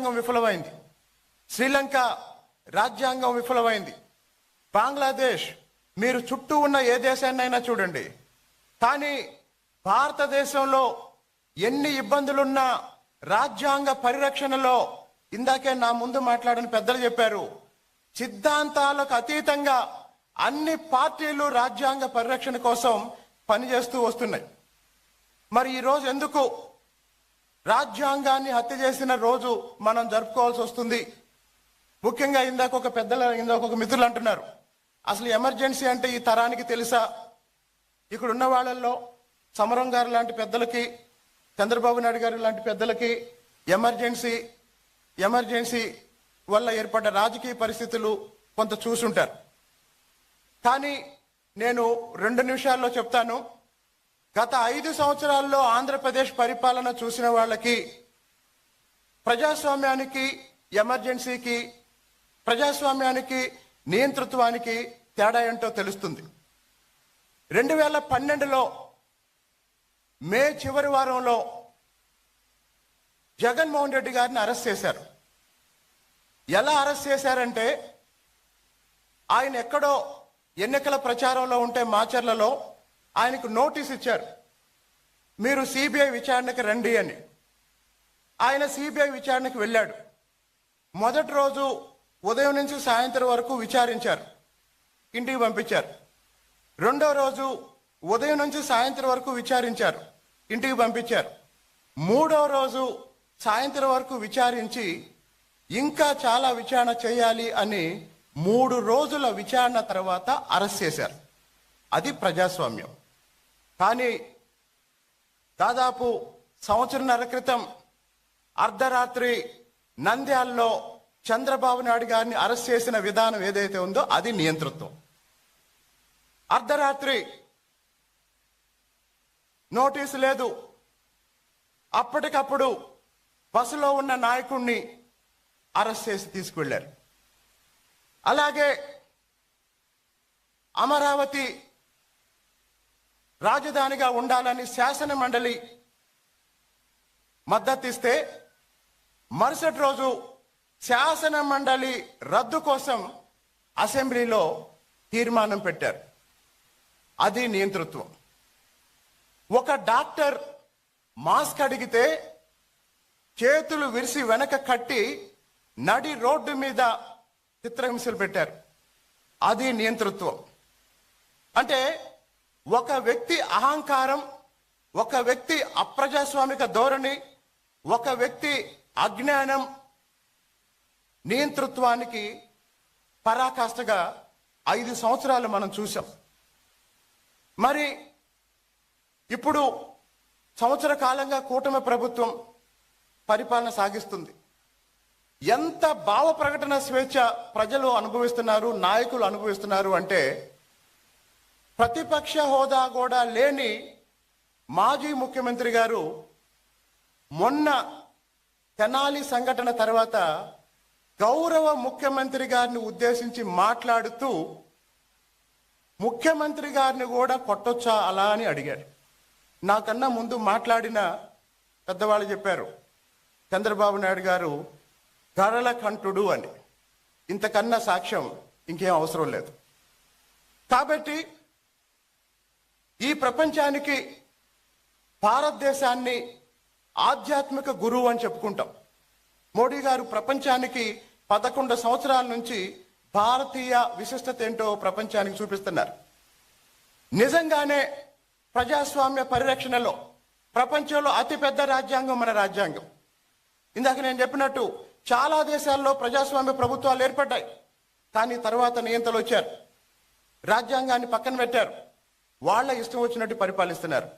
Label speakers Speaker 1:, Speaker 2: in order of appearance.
Speaker 1: రాజ్యాంగం విఫలమైంది, శ్రీలంక రాజ్యాంగం విఫలమైంది, బంగ్లాదేశ్, మీరు చుట్టూ ఉన్న ఏ దేశాన్నైనా చూడండి. కానీ భారతదేశంలో ఎన్ని ఇబ్బందులున్నా రాజ్యాంగ పరిరక్షణలో, ఇందాకే నా ముందు మాట్లాడిన పెద్దలు చెప్పారు, సిద్ధాంతాలకు అతీతంగా అన్ని పార్టీలు రాజ్యాంగ పరిరక్షణ కోసం పనిచేస్తూ వస్తున్నాయి. మరి ఈరోజు ఎందుకు రాజ్యాంగాన్ని హత్య చేసిన రోజు మనం జరుపుకోవాల్సి వస్తుంది? ముఖ్యంగా ఇందాక ఒక మిత్రులు అంటున్నారు, అసలు ఎమర్జెన్సీ అంటే ఈ తరానికి తెలుసా? ఇక్కడ ఉన్న వాళ్ళల్లో సమరం గారు లాంటి పెద్దలకి, చంద్రబాబు నాయుడు గారు లాంటి పెద్దలకి ఎమర్జెన్సీ వల్ల ఏర్పడ్డ రాజకీయ పరిస్థితులు కొంత చూసుంటారు. కానీ నేను 2 నిమిషాల్లో చెప్తాను. గత 5 సంవత్సరాల్లో ఆంధ్రప్రదేశ్ పరిపాలన చూసిన వాళ్ళకి ప్రజాస్వామ్యానికి, ఎమర్జెన్సీకి, ప్రజాస్వామ్యానికి, నియంతృత్వానికి తేడా ఏంటో తెలుస్తుంది. 2012లో మే చివరి వారంలో జగన్మోహన్ రెడ్డి గారిని అరెస్ట్ చేశారు. ఎలా అరెస్ట్ చేశారంటే, ఆయన ఎక్కడో ఎన్నికల ప్రచారంలో ఉంటే మాచర్లలో ఆయనకు నోటీస్ ఇచ్చారు, మీరు సిబిఐ విచారణకు రండి అని. ఆయన సిబిఐ విచారణకు వెళ్ళాడు. మొదటి రోజు ఉదయం నుంచి సాయంత్రం వరకు విచారించారు, ఇంటికి పంపించారు. రెండో రోజు ఉదయం నుంచి సాయంత్రం వరకు విచారించారు, ఇంటికి పంపించారు. మూడో రోజు సాయంత్రం వరకు విచారించి ఇంకా చాలా విచారణ చేయాలి అని 3 రోజుల విచారణ తర్వాత అరెస్ట్ చేశారు. అది ప్రజాస్వామ్యం. కానీ దాదాపు 1.5 సంవత్సరాల క్రితం అర్ధరాత్రి నంద్యాలలో చంద్రబాబు నాయుడు గారిని అరెస్ట్ చేసిన విధానం ఏదైతే ఉందో అది నియంతృత్వం. అర్ధరాత్రి నోటీసు లేదు, అప్పటికప్పుడు బస్సులో ఉన్న నాయకుడిని అరెస్ట్ చేసి తీసుకువెళ్ళారు. అలాగే అమరావతి రాజధానిగా ఉండాలని శాసన మండలి మద్దతిస్తే మరుసటి రోజు శాసన మండలి రద్దు కోసం అసెంబ్లీలో తీర్మానం పెట్టారు. అది నియంతృత్వం. ఒక డాక్టర్ మాస్క్ అడిగితే చేతులు విరిసి వెనక కట్టి నడి రోడ్డు మీద చిత్రహింసలు పెట్టారు. అది నియంతృత్వం. అంటే ఒక వ్యక్తి అహంకారం, ఒక వ్యక్తి అప్రజాస్వామిక ధోరణి, ఒక వ్యక్తి అజ్ఞానం నియంతృత్వానికి పరాకాష్ఠగా 5 సంవత్సరాలు మనం చూసాం. మరి ఇప్పుడు సంవత్సర కాలంగా కూటమి ప్రభుత్వం పరిపాలన సాగిస్తుంది. ఎంత భావ ప్రకటన స్వేచ్ఛ ప్రజలు అనుభవిస్తున్నారు, నాయకులు అనుభవిస్తున్నారు అంటే, ప్రతిపక్ష హోదా కూడా లేని మాజీ ముఖ్యమంత్రి గారు మొన్న తెనాలి సంఘటన తర్వాత గౌరవ ముఖ్యమంత్రి గారిని ఉద్దేశించి మాట్లాడుతూ ముఖ్యమంత్రి గారిని కూడా కొట్టొచ్చా అలా అని అడిగారు. నాకన్నా ముందు మాట్లాడిన పెద్దవాళ్ళు చెప్పారు, చంద్రబాబు నాయుడు గారు గరళ కంఠుడు అని. ఇంతకన్నా సాక్ష్యం ఇంకేం అవసరం లేదు. కాబట్టి ఈ ప్రపంచానికి భారతదేశాన్ని ఆధ్యాత్మిక గురువు అని చెప్పుకుంటాం. మోడీ గారు ప్రపంచానికి 11 సంవత్సరాల నుంచి భారతీయ విశిష్టత ఏంటో ప్రపంచానికి చూపిస్తున్నారు. నిజంగానే ప్రజాస్వామ్య పరిరక్షణలో ప్రపంచంలో అతిపెద్ద రాజ్యాంగం మన రాజ్యాంగం. ఇందాక నేను చెప్పినట్టు చాలా దేశాల్లో ప్రజాస్వామ్య ప్రభుత్వాలు ఏర్పడ్డాయి, కానీ తర్వాత నియంత్రణలు వచ్చారు, రాజ్యాంగాన్ని పక్కన పెట్టారు, వాళ్ళ ఇష్టం వచ్చినట్టు పరిపాలిస్తున్నారు.